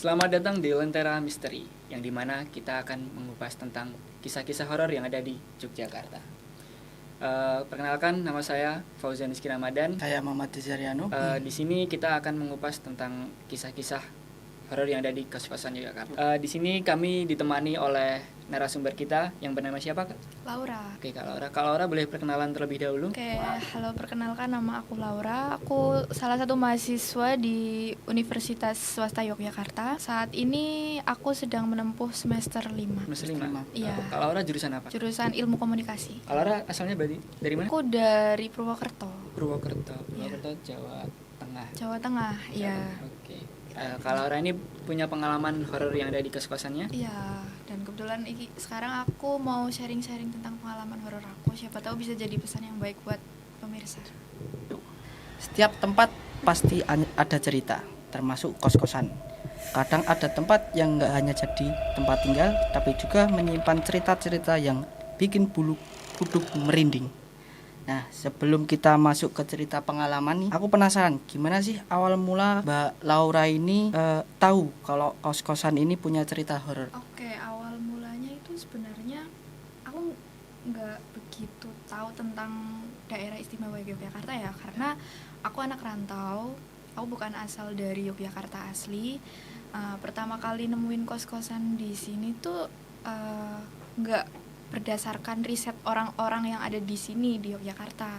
Selamat datang di Lentera Misteri, yang dimana kita akan mengupas tentang kisah-kisah horor yang ada di Yogyakarta. Perkenalkan, nama saya Fauzan Rizky Ramadan. Saya Muhammad Rizariano. Di sini kita akan mengupas tentang kisah-kisah horor yang ada di kos-kosan Yogyakarta. Di sini kami ditemani oleh narasumber kita yang bernama siapa, Kak? Laura. Oke, Kak Laura. Kak Laura boleh perkenalan terlebih dahulu? Oke, halo, perkenalkan, nama aku Laura. Aku salah satu mahasiswa di Universitas Swasta Yogyakarta. Saat ini aku sedang menempuh semester 5. Semester 5? Iya. Kak Laura jurusan apa? Jurusan Ilmu Komunikasi. Kak Laura asalnya dari mana? Aku dari Purwokerto. Purwokerto, Jawa Tengah. Jawa Tengah, iya. Oke. Kak Laura ini punya pengalaman horor yang ada di kos-kosannya? Iya, dan kebetulan sekarang aku mau sharing-sharing tentang pengalaman horor aku. Siapa tahu bisa jadi pesan yang baik buat pemirsa. Setiap tempat pasti ada cerita, termasuk kos-kosan. Kadang ada tempat yang nggak hanya jadi tempat tinggal, tapi juga menyimpan cerita-cerita yang bikin bulu kuduk merinding. Nah, sebelum kita masuk ke cerita pengalaman nih, aku penasaran gimana sih awal mula Mbak Laura ini tahu kalau kos-kosan ini punya cerita horor. Oke, awal mulanya itu sebenarnya aku nggak begitu tahu tentang daerah istimewa Yogyakarta ya, karena aku anak rantau, aku bukan asal dari Yogyakarta asli. Pertama kali nemuin kos-kosan di sini tuh nggak berdasarkan riset orang-orang yang ada di sini di Yogyakarta,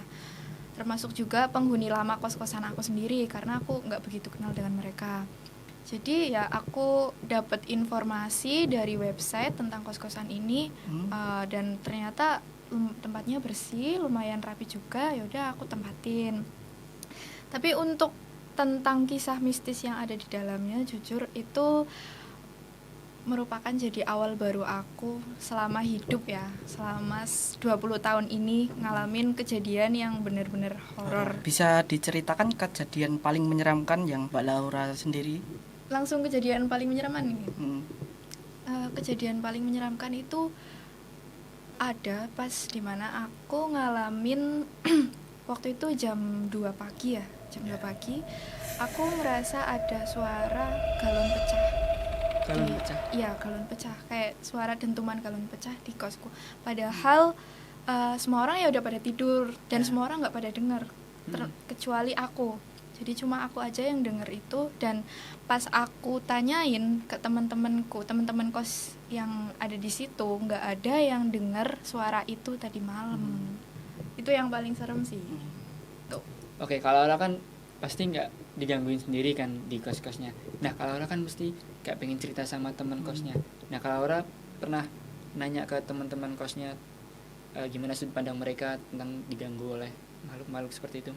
termasuk juga penghuni lama kos-kosan aku sendiri, karena aku nggak begitu kenal dengan mereka. Jadi ya aku dapat informasi dari website tentang kos-kosan ini, dan ternyata tempatnya bersih, lumayan rapi juga. Ya udah aku tempatin. Tapi untuk tentang kisah mistis yang ada di dalamnya, jujur itu merupakan jadi awal baru aku selama hidup ya, selama 20 tahun ini ngalamin kejadian yang benar-benar horor. Bisa diceritakan kejadian paling menyeramkan yang Mbak Laura sendiri? Langsung kejadian paling menyeramkan nih. Kejadian paling menyeramkan itu ada pas dimana aku ngalamin waktu itu jam 2 pagi ya, jam 2 pagi aku merasa ada suara galon pecah. Iya, galon pecah, kayak suara dentuman galon pecah di kosku. Padahal semua orang ya udah pada tidur dan semua orang nggak pada dengar, kecuali aku. Jadi cuma aku aja yang denger itu. Dan pas aku tanyain ke teman-teman kos yang ada di situ, nggak ada yang dengar suara itu tadi malam. Itu yang paling serem sih. Tuh. Oke, kalau orang kan pasti nggak digangguin sendiri kan di kos-kosnya. Nah, kalau orang kan mesti kayak pengen cerita sama teman kosnya. Nah, kalau orang pernah nanya ke teman-teman kosnya gimana sudut pandang mereka tentang diganggu oleh makhluk-makhluk seperti itu.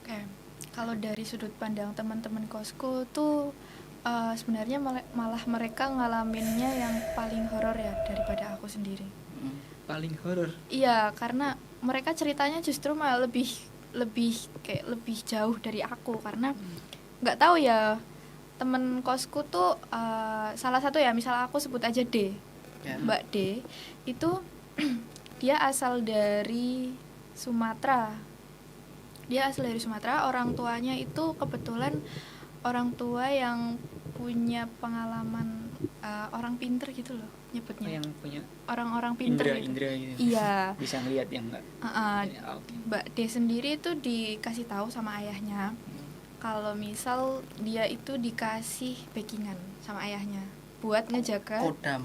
Oke, kalau dari sudut pandang teman-teman kosku tuh sebenarnya malah mereka ngalaminnya yang paling horor ya daripada aku sendiri. Paling horor? Iya, karena mereka ceritanya justru malah lebih jauh dari aku, karena nggak tahu ya, temen kosku tuh salah satu ya, misal aku sebut aja D, Mbak D itu dia asal dari Sumatera. Orang tuanya itu kebetulan orang tua yang punya pengalaman orang pinter gitu loh nyebutnya. Yang punya orang-orang pinter indra gitu. Iya. Bisa ngelihat yang enggak. Okay. Mbak D sendiri itu dikasih tahu sama ayahnya kalau misal dia itu dikasih backingan sama ayahnya buat ngejaga kodam.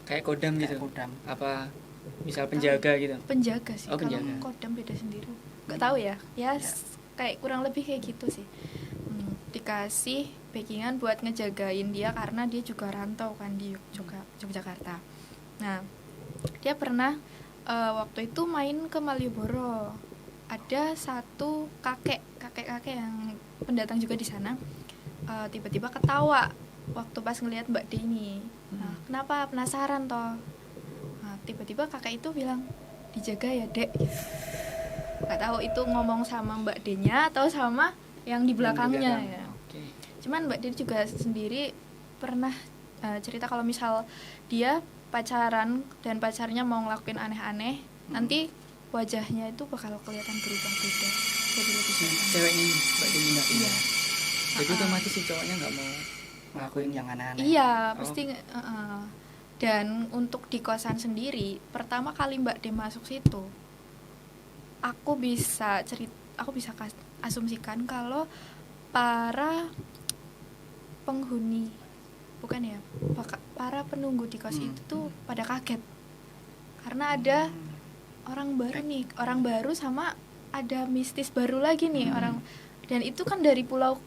Kayak kodam gitu. Kodam. Apa misal penjaga gitu? Penjaga sih. Penjaga. Kalau kodam beda sendiri. Nggak tahu ya. Kayak kurang lebih kayak gitu sih. Dikasih backingan buat ngejagain dia karena dia juga rantau kan di Yogyakarta. Nah, dia pernah waktu itu main ke Malioboro. Ada satu kakek yang pendatang juga di sana, tiba-tiba ketawa waktu pas ngelihat Mbak D ini. Nah, kenapa? Penasaran toh. Nah, tiba-tiba kakek itu bilang, dijaga ya Dek. Nggak tahu itu ngomong sama Mbak D-nya atau sama yang di belakangnya ya. Okay. Cuman Mbak D juga sendiri pernah cerita kalau misal dia pacaran dan pacarnya mau ngelakuin aneh-aneh, nanti wajahnya itu bakal kelihatan berubah beda, jadi lebih serem. Ceweknya Mbak Dini nggak? Iya. Jadi otomatis si cowoknya nggak mau ngelakuin yang aneh-aneh. Iya, Oh. pasti. Dan untuk di kosan sendiri, pertama kali Mbak D masuk situ, aku bisa asumsikan kalau para penghuni, bukan ya, para penunggu di kos itu tuh pada kaget karena ada orang baru nih, orang baru sama ada mistis baru lagi nih orang, dan itu kan dari pulau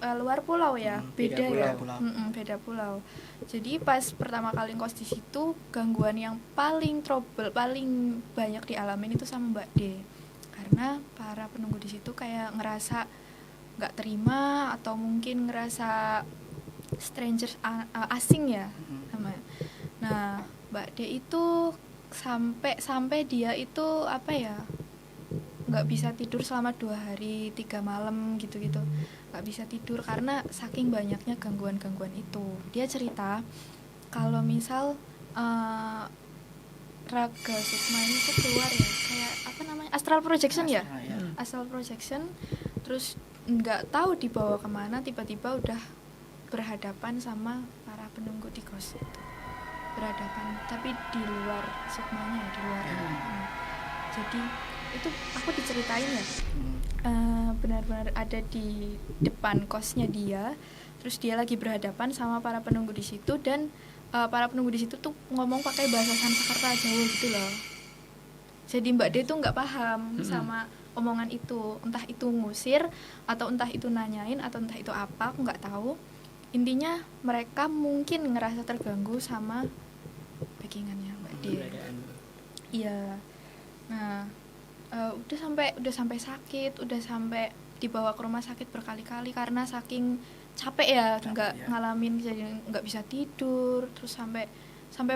luar pulau ya, beda beda ya, pulau. beda pulau. Jadi pas pertama kali kos di situ, gangguan yang paling trouble, paling banyak dialamin itu sama Mbak D, karena para penunggu di situ kayak ngerasa nggak terima atau mungkin ngerasa strangers asing ya namanya. Nah, Mbak D itu sampai dia itu apa ya, nggak bisa tidur selama 2 hari 3 malam gitu-gitu, nggak bisa tidur karena saking banyaknya gangguan-gangguan itu. Dia cerita kalau misal Raga Sukma ini tuh keluar ya, kayak apa namanya, astral projection ya, astral projection, terus nggak tahu dibawa kemana, tiba-tiba udah berhadapan sama para penunggu di kos itu, berhadapan tapi di luar Sukmanya, di luar. Jadi itu aku diceritain ya, benar-benar ada di depan kosnya dia, terus dia lagi berhadapan sama para penunggu di situ, dan para penunggu di situ tuh ngomong pakai bahasa Sanskerta Jawa gitu loh. Jadi Mbak D tuh nggak paham sama omongan itu, entah itu ngusir atau entah itu nanyain atau entah itu apa, aku nggak tahu. Intinya mereka mungkin ngerasa terganggu sama backingannya Mbak D. Iya. Nah, udah sampai sakit, udah sampai dibawa ke rumah sakit berkali-kali karena saking capek ya, nggak ngalamin, jadi nggak bisa tidur, terus sampai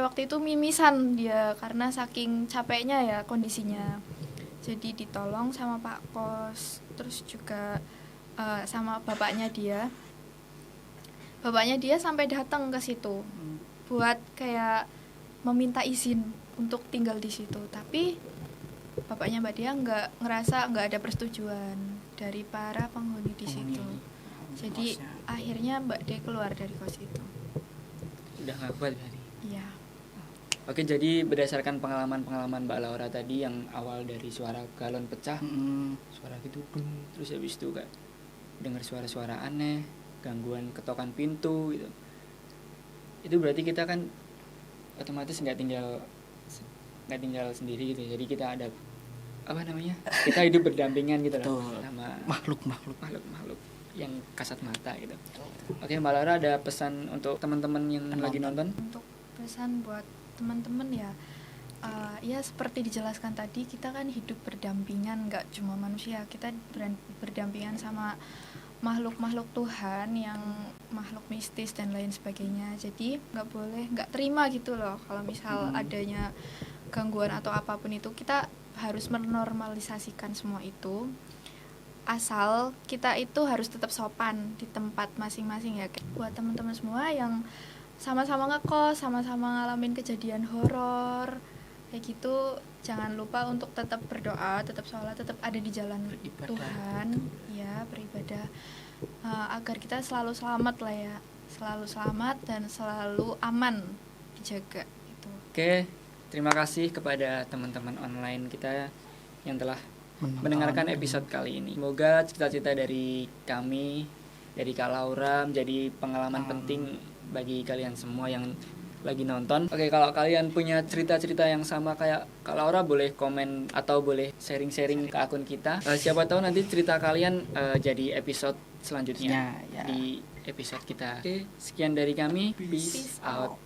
waktu itu mimisan dia karena saking capeknya ya kondisinya. Jadi ditolong sama Pak Kos, terus juga sama bapaknya dia sampai datang ke situ buat kayak meminta izin untuk tinggal di situ, tapi bapaknya Mbak Dia ngerasa nggak ada persetujuan dari para penghuni di situ. Jadi akhirnya Mbak D keluar dari kos itu. Udah nggak kuat berarti. Iya. Oke, jadi berdasarkan pengalaman Mbak Laura tadi yang awal dari suara galon pecah, suara gitu, terus habis itu kayak dengar suara-suara aneh, gangguan ketokan pintu gitu. Itu berarti kita kan otomatis nggak tinggal sendiri gitu. Jadi kita ada apa namanya? Kita hidup berdampingan gitu loh sama makhluk yang kasat mata gitu. Oke, Mbak Laura ada pesan untuk teman-teman yang lagi nonton? Untuk pesan buat teman-teman ya, ya seperti dijelaskan tadi, kita kan hidup berdampingan, nggak cuma manusia, kita berdampingan sama makhluk-makhluk Tuhan yang makhluk mistis dan lain sebagainya. Jadi nggak terima gitu loh kalau misal adanya gangguan atau apapun itu. Kita harus menormalisasikan semua itu, asal kita itu harus tetap sopan di tempat masing-masing ya. Buat teman-teman semua yang sama-sama ngekos, sama-sama ngalamin kejadian horor kayak gitu, jangan lupa untuk tetap berdoa, tetap sholat, tetap ada di jalan Tuhan ya, beribadah, agar kita selalu selamat lah ya, selalu selamat dan selalu aman dijaga itu. Oke, terima kasih kepada teman-teman online kita yang telah mendengarkan episode kali ini. Semoga cita-cita dari kami, dari Kak Laura, menjadi pengalaman penting bagi kalian semua yang lagi nonton. Oke, kalau kalian punya cerita-cerita yang sama kayak Kak Laura, boleh komen atau boleh sharing-sharing ke akun kita. Siapa tahu nanti cerita kalian jadi episode selanjutnya di episode kita. Oke, sekian dari kami. Peace out.